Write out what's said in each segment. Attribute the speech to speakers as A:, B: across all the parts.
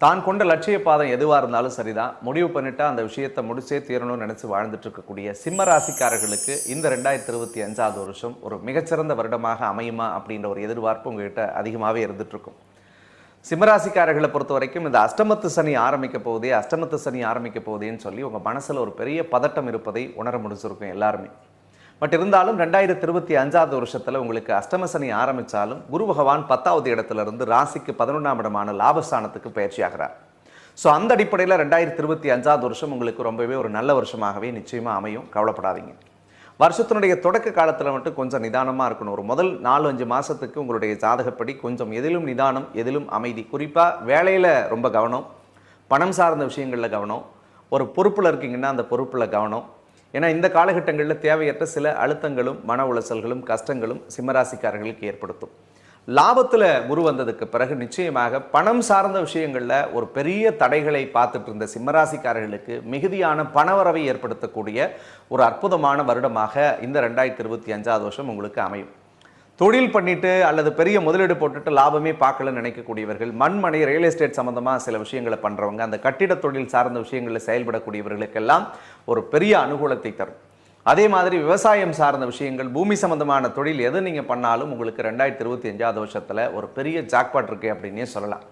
A: தான் கொண்ட லட்சிய பாதம் எதுவாக இருந்தாலும் சரிதான், முடிவு பண்ணிட்டா அந்த விஷயத்தை முடிச்சே தீரணும்னு நினச்சி வாழ்ந்துட்டு இருக்கக்கூடிய சிம்ம ராசிக்காரர்களுக்கு இந்த 2025 வருஷம் ஒரு மிகச்சிறந்த வருடமாக அமையுமா அப்படின்ற ஒரு எதிர்பார்ப்பு உங்ககிட்ட அதிகமாகவே இருந்துட்டு இருக்கும். சிம்மராசிக்காரர்களை பொறுத்த வரைக்கும் இந்த அஷ்டமத்து சனி ஆரம்பிக்க போகுதேன்னு சொல்லி உங்கள் மனசில் ஒரு பெரிய பதட்டம் இருப்பதை உணர முடிச்சிருக்கும் எல்லாருமே. பட் இருந்தாலும் 2025 வருஷத்தில் உங்களுக்கு அஷ்டம சனி ஆரம்பித்தாலும் குரு பகவான் 10வது இடத்துல இருந்து ராசிக்கு 11ஆம் இடமான லாபஸ்தானத்துக்கு பயிற்சி ஆகிறார். ஸோ அந்த அடிப்படையில் 2025 வருஷம் உங்களுக்கு ரொம்பவே ஒரு நல்ல வருஷமாகவே நிச்சயமாக அமையும். கவலைப்படாதீங்க. வருஷத்தினுடைய தொடக்க காலத்தில் மட்டும் கொஞ்சம் நிதானமாக இருக்கணும். ஒரு முதல் 4-5 மாதத்துக்கு உங்களுடைய ஜாதகப்படி கொஞ்சம் எதிலும் நிதானம், எதிலும் அமைதி. குறிப்பாக வேலையில் ரொம்ப கவனம், பணம் சார்ந்த விஷயங்களில் கவனம், ஒரு பொறுப்பில் இருக்கீங்கன்னா அந்த பொறுப்பில் கவனம். ஏன்னா இந்த காலகட்டங்களில் தேவையற்ற சில அழுத்தங்களும் மன உளைச்சல்களும் கஷ்டங்களும் சிம்மராசிக்காரர்களுக்கு ஏற்படுத்தும். லாபத்தில் குரு வந்ததுக்கு பிறகு நிச்சயமாக பணம் சார்ந்த விஷயங்களில் ஒரு பெரிய தடைகளை பார்த்துட்டு இருந்த சிம்மராசிக்காரர்களுக்கு மிகுதியான பணவரவை ஏற்படுத்தக்கூடிய ஒரு அற்புதமான வருடமாக இந்த 2025 வருஷம் உங்களுக்கு அமையும். தொழில் பண்ணிட்டு அல்லது பெரிய முதலீடு போட்டுட்டு லாபமே பார்க்கலன்னு நினைக்கக்கூடியவர்கள், மண்மனை ரியல் எஸ்டேட் சம்மந்தமாக சில விஷயங்களை பண்ணுறவங்க, அந்த கட்டிட தொழில் சார்ந்த விஷயங்களில் செயல்படக்கூடியவர்களுக்கெல்லாம் ஒரு பெரிய அனுகூலத்தை தரும். அதே மாதிரி விவசாயம் சார்ந்த விஷயங்கள், பூமி சம்பந்தமான தொழில் எது நீங்கள் பண்ணாலும் உங்களுக்கு 2025 வருஷத்தில் ஒரு பெரிய ஜாக்பாட் இருக்குது அப்படின்னே சொல்லலாம்.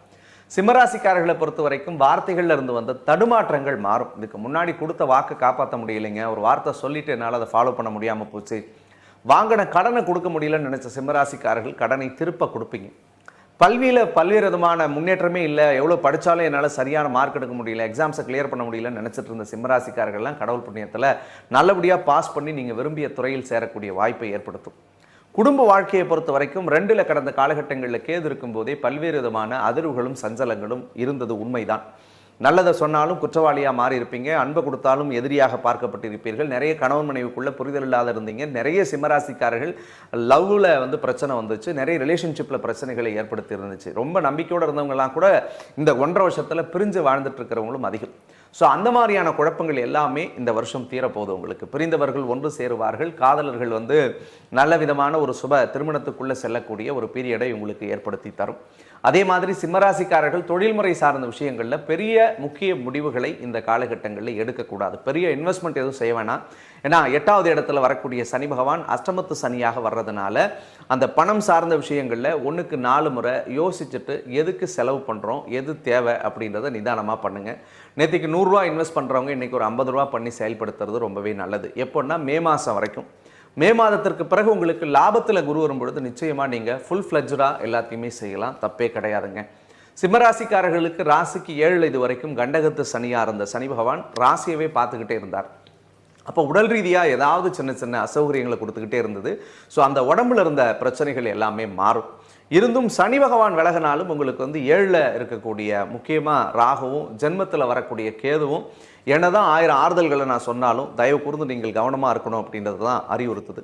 A: சிம்மராசிக்காரர்களை பொறுத்த வரைக்கும் வார்த்தைகளில் இருந்து வந்த தடுமாற்றங்கள் மாறும். இதுக்கு முன்னாடி கொடுத்த வாக்கு காப்பாற்ற முடியலைங்க, ஒரு வார்த்தை சொல்லிட்டு என்னால் அதை ஃபாலோ பண்ண முடியாமல் போச்சு, வாங்கின கடனை கொடுக்க முடியலன்னு நினச்ச சிம்மராசிக்காரர்கள் கடனை திருப்ப கொடுப்பீங்க. பல்வேறு விதமான முன்னேற்றமே இல்லை, எவ்வளோ படித்தாலும் என்னால் சரியான மார்க் எடுக்க முடியல, எக்ஸாம்ஸை கிளியர் பண்ண முடியலன்னு நினச்சிட்டு இருந்த சிம்மராசிக்காரர்கள்லாம் கடவுள் புண்ணியத்தில் நல்லபடியாக பாஸ் பண்ணி நீங்கள் விரும்பிய துறையில் சேரக்கூடிய வாய்ப்பை ஏற்படுத்தும். குடும்ப வாழ்க்கையை பொறுத்த வரைக்கும் 2ல் கடந்த காலகட்டங்களில் கேது இருக்கும் போதே பல்வேறு விதமான அதிர்வுகளும் சஞ்சலங்களும் இருந்தது உண்மைதான். நல்லதை சொன்னாலும் குற்றவாளியாக மாறி இருப்பீங்க, அன்பை கொடுத்தாலும் எதிரியாக பார்க்கப்பட்டிருப்பீர்கள், நிறைய கணவன் மனைவிக்குள்ளே புரிதல் இல்லாத இருந்தீங்க, நிறைய சிம்மராசிக்காரர்கள் லவ்வில் பிரச்சனை வந்துச்சு, நிறைய ரிலேஷன்ஷிப்பில் பிரச்சனைகளை ஏற்படுத்தி இருந்துச்சு. ரொம்ப நம்பிக்கையோடு இருந்தவங்கலாம் கூட இந்த 1.5 வருஷத்தில் பிரிஞ்சு வாழ்ந்துட்டு இருக்கிறவங்களும் அதிகம். ஸோ அந்த மாதிரியான குழப்பங்கள் எல்லாமே இந்த வருஷம் தீரப்போகுது. உங்களுக்கு பிரிந்தவர்கள் ஒன்று சேருவார்கள், காதலர்கள் நல்ல விதமான ஒரு சுப திருமணத்துக்குள்ளே செல்லக்கூடிய ஒரு பீரியடை உங்களுக்கு ஏற்படுத்தி தரும். அதே மாதிரி சிம்மராசிக்காரர்கள் தொழில்முறை சார்ந்த விஷயங்களில் பெரிய முக்கிய முடிவுகளை இந்த காலகட்டங்களில் எடுக்கக்கூடாது. பெரிய இன்வெஸ்ட்மெண்ட் எதுவும் செய்ய வேணாம். ஏன்னா 8வது இடத்துல வரக்கூடிய சனி பகவான் அஷ்டமத்து சனியாக வர்றதுனால அந்த பணம் சார்ந்த விஷயங்களில் 1க்கு 4 முறை யோசிச்சுட்டு எதுக்கு செலவு பண்ணுறோம், எது தேவை அப்படின்றத நிதானமாக பண்ணுங்கள். நேற்றுக்கு 100 ரூபா இன்வெஸ்ட் பண்ணுறவங்க இன்றைக்கி ஒரு 50 ரூபா பண்ணி செயல்படுத்துறது ரொம்பவே நல்லது. எப்போன்னா மே மாதம் வரைக்கும். மே மாதத்திற்கு பிறகு உங்களுக்கு லாபத்தில் குரு வரும்பொழுது நிச்சயமாக நீங்கள் ஃபுல் ஃப்ளெஜ்டாக எல்லாத்தையுமே செய்யலாம், தப்பே கிடையாதுங்க. சிம்மராசிக்காரர்களுக்கு ராசிக்கு 7 இது வரைக்கும் கண்டகத்து சனியாக இருந்த சனி பகவான் ராசியவே பார்த்துக்கிட்டே இருந்தார். அப்போ உடல் ரீதியாக ஏதாவது சின்ன சின்ன அசௌகரியங்களை கொடுத்துக்கிட்டே இருந்தது. ஸோ அந்த உடம்புல இருந்த பிரச்சனைகள் எல்லாமே மாறும். இருந்தும் சனி பகவான் விலகினாலும் உங்களுக்கு 7ல் இருக்கக்கூடிய முக்கியமாக ராகுவும் ஜென்மத்தில் வரக்கூடிய கேதுவும் என்னதான் 1000 ஆறுதல்களை நான் சொன்னாலும் தயவு கூர்ந்து நீங்கள் கவனமாக இருக்கணும் அப்படின்றது தான் அறிவுறுத்துது.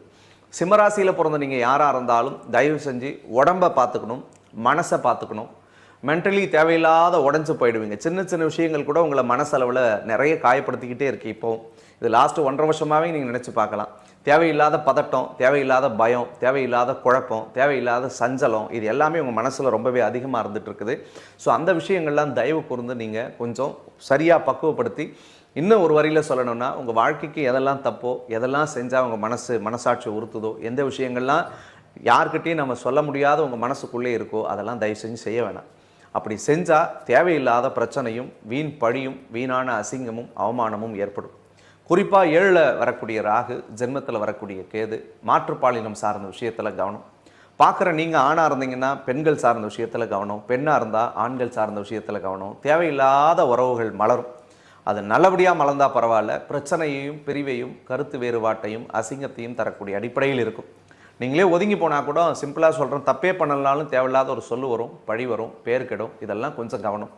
A: சிம்மராசியில் பிறந்த நீங்கள் யாராக இருந்தாலும் தயவு செஞ்சு உடம்பை பார்த்துக்கணும், மனசை பார்த்துக்கணும். மென்டலி தேவையில்லாத உடஞ்சி போயிடுவீங்க. சின்ன சின்ன விஷயங்கள் கூட உங்களை மனசளவில் நிறைய காயப்படுத்திக்கிட்டே இருக்கு. இப்போது இது லாஸ்ட்டு 1.5 வருஷமாகவே நீங்கள் நினச்சி பார்க்கலாம். தேவையில்லாத பதட்டம், தேவையில்லாத பயம், தேவையில்லாத குழப்பம், தேவையில்லாத சஞ்சலம், இது எல்லாமே உங்கள் மனசில் ரொம்பவே அதிகமாக இருந்துகிட்டு இருக்குது. ஸோ அந்த விஷயங்கள்லாம் தயவு கூர்ந்து நீங்கள் கொஞ்சம் சரியாக பக்குவப்படுத்தி, இன்னும் ஒரு வரியில் சொல்லணும்னா உங்கள் வாழ்க்கைக்கு எதெல்லாம் தப்போ, எதெல்லாம் செஞ்சால் உங்கள் மனசாட்சி உறுத்துதோ, எந்த விஷயங்கள்லாம் யார்கிட்டையும் நம்ம சொல்ல முடியாத உங்கள் மனசுக்குள்ளே இருக்கோ அதெல்லாம் தயவு செஞ்சு செய்ய வேணாம். அப்படி செஞ்சால் தேவையில்லாத பிரச்சனையும் வீண் பழியும் வீணான அசிங்கமும் அவமானமும் ஏற்படும். குறிப்பாக 7ல் வரக்கூடிய ராகு, ஜென்மத்தில் வரக்கூடிய கேது, மாற்றுப்பாலினம் சார்ந்த விஷயத்தில் கவனம். பார்க்குற நீங்கள் ஆணாக இருந்தீங்கன்னா பெண்கள் சார்ந்த விஷயத்தில் கவனம், பெண்ணாக இருந்தால் ஆண்கள் சார்ந்த விஷயத்தில் கவனம். தேவையில்லாத உறவுகள் மலரும். அது நல்லபடியாக மலர்ந்தால் பரவாயில்ல, பிரச்சனையையும் பிரிவையும் கருத்து வேறுபாட்டையும் அசிங்கத்தையும் தரக்கூடிய அடிப்படையில் இருக்கும். நீங்களே ஒதுங்கி போனால் கூட சிம்பிளாக சொல்கிறேன், தப்பே பண்ணலனாலும் தேவையில்லாத ஒரு சொல்லு வரும், பழி வரும், பேர் கெடும். இதெல்லாம் கொஞ்சம் கவனம்.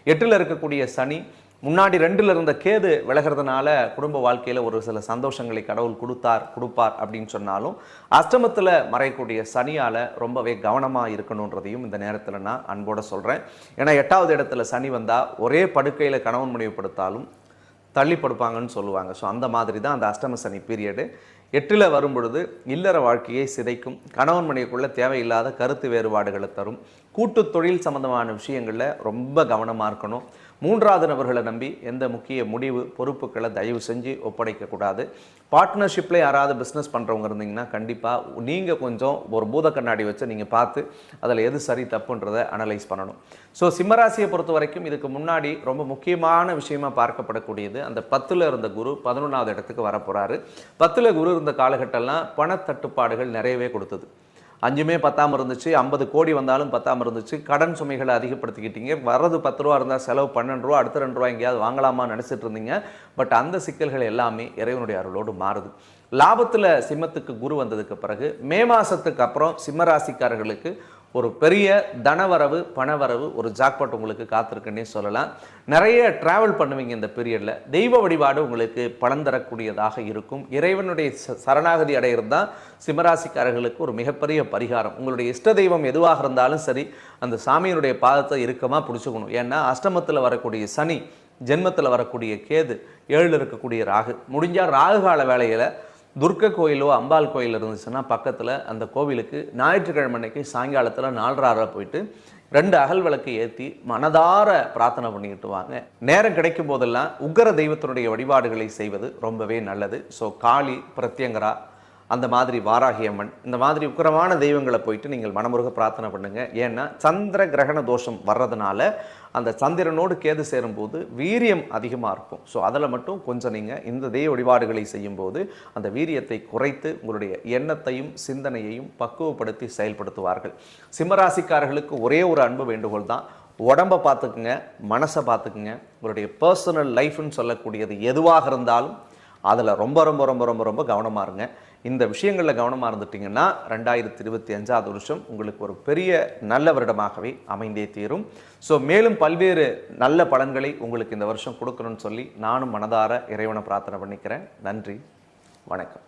A: 8ல் இருக்கக்கூடிய சனி, முன்னாடி 2ல் இருந்த கேது விலகிறதுனால குடும்ப வாழ்க்கையில் ஒரு சில சந்தோஷங்களை கடவுள் கொடுப்பார் அப்படின்னு சொன்னாலும் அஷ்டமத்தில் மறையக்கூடிய சனியால் ரொம்பவே கவனமாக இருக்கணுன்றதையும் இந்த நேரத்தில் நான் அன்போடு சொல்கிறேன். ஏன்னா 8வது இடத்துல சனி வந்தால் ஒரே படுக்கையில் கணவன் மனைவி படுத்தாலும் தள்ளி படுப்பாங்கன்னு சொல்லுவாங்க. ஸோ அந்த மாதிரி தான் அந்த அஷ்டம சனி பீரியடு. 8ல் வரும்பொழுது இல்லற வாழ்க்கையை சிதைக்கும், கணவன் மனைவிக்குள்ளே தேவையில்லாத கருத்து வேறுபாடுகளை தரும், கூட்டு தொழில் சம்பந்தமான விஷயங்களில் ரொம்ப கவனமாக இருக்கணும். மூன்றாவது நபர்களை நம்பி எந்த முக்கிய முடிவு பொறுப்புகளை தயவு செஞ்சு ஒப்படைக்கக்கூடாது. பார்ட்னர்ஷிப்பில் யாராவது பிஸ்னஸ் பண்ணுறவங்க இருந்தீங்கன்னா கண்டிப்பாக நீங்கள் கொஞ்சம் ஒரு பூத கண்ணாடி வச்சு நீங்கள் பார்த்து அதில் எது சரி தப்புன்றதை அனலைஸ் பண்ணணும். ஸோ சிம்மராசியை பொறுத்த வரைக்கும் இதுக்கு முன்னாடி ரொம்ப முக்கியமான விஷயமா பார்க்கப்படக்கூடியது அந்த 10ல் இருந்த குரு 11வது இடத்துக்கு வரப்போகிறாரு. 10ல் குரு இருந்த காலகட்டம்லாம் பணத்தட்டுப்பாடுகள் நிறையவே கொடுத்தது. 5மே பத்தாமல் இருந்துச்சு, 50 கோடி வந்தாலும் பத்தாமல் இருந்துச்சு, கடன் சுமைகளை அதிகப்படுத்திக்கிட்டீங்க, வர்றது 10 ரூபா இருந்தால் செலவு 12 ரூபா, அடுத்த 2 ரூபா எங்கேயாவது வாங்கலாமான்னு நினச்சிட்டு இருந்தீங்க. பட் அந்த சிக்கல்கள் எல்லாமே இறைவனுடைய அருளோடு மாறுது. லாபத்தில் சிம்மத்துக்கு குரு வந்ததுக்கு பிறகு மே மாதத்துக்கு அப்புறம் சிம்மராசிக்காரர்களுக்கு ஒரு பெரிய தனவரவு பணவரவு ஒரு ஜாக்பாட் உங்களுக்கு காத்திருக்குன்னே சொல்லலாம். நிறைய டிராவல் பண்ணுவீங்க இந்த பீரியடில். தெய்வ வழிபாடு உங்களுக்கு பலன் தரக்கூடியதாக இருக்கும். இறைவனுடைய சரணாகதி அடைகிறது தான் சிம்மராசிக்காரர்களுக்கு ஒரு மிகப்பெரிய பரிகாரம். உங்களுடைய இஷ்ட தெய்வம் எதுவாக இருந்தாலும் சரி அந்த சாமியினுடைய பாதத்தை இறுக்கமாக பிடிச்சிக்கணும். ஏன்னா அஷ்டமத்தில் வரக்கூடிய சனி, ஜென்மத்தில் வரக்கூடிய கேது, 7ல் இருக்கக்கூடிய ராகு, முடிஞ்சால் ராகு கால வேளையில் துர்க்கை கோயிலோ அம்பாள் கோயில் இருந்துச்சுன்னா பக்கத்தில் அந்த கோவிலுக்கு ஞாயிற்றுக்கிழமை அன்னைக்கு சாயங்காலத்தில் 4:30 போயிட்டு 2 அகல் விளக்கு ஏற்றி மனதார பிரார்த்தனை பண்ணிக்கிட்டு வாங்க. நேரம் கிடைக்கும் போதெல்லாம் உக்கர தெய்வத்தினுடைய வழிபாடுகளை செய்வது ரொம்பவே நல்லது. ஸோ காளி, பிரத்யங்கரா, அந்த மாதிரி வாராகி அம்மன், இந்த மாதிரி உக்கரமான தெய்வங்களை போயிட்டு நீங்கள் மனமுருக பிரார்த்தனை பண்ணுங்கள். ஏன்னா சந்திர கிரகண தோஷம் வர்றதுனால அந்த சந்திரனோடு கேது சேரும்போது வீரியம் அதிகமாக இருக்கும். ஸோ அதில் மட்டும் கொஞ்சம் நீங்கள் இந்த தெய்வ வழிபாடுகளை செய்யும்போது அந்த வீரியத்தை குறைத்து உங்களுடைய எண்ணத்தையும் சிந்தனையையும் பக்குவப்படுத்தி செயல்படுத்துவார்கள். சிம்மராசிக்காரர்களுக்கு ஒரே ஒரு அன்பு வேண்டுகோள் தான், உடம்பை பார்த்துக்குங்க, மனசை பார்த்துக்குங்க. உங்களுடைய பர்சனல் லைஃப்னு சொல்லக்கூடியது எதுவாக இருந்தாலும் அதில் ரொம்ப ரொம்ப ரொம்ப ரொம்ப ரொம்ப கவனமாக இருங்க. இந்த விஷயங்களில் கவனமாக இருந்துட்டிங்கன்னா 2025வது வருஷம் உங்களுக்கு ஒரு பெரிய நல்ல வருடமாகவே அமைந்தே தீரும். ஸோ மேலும் பல்வேறு நல்ல பலன்களை உங்களுக்கு இந்த வருஷம் கொடுக்கணும்னு சொல்லி நானும் மனதார இறைவனை பிரார்த்தனை பண்ணிக்கிறேன். நன்றி, வணக்கம்.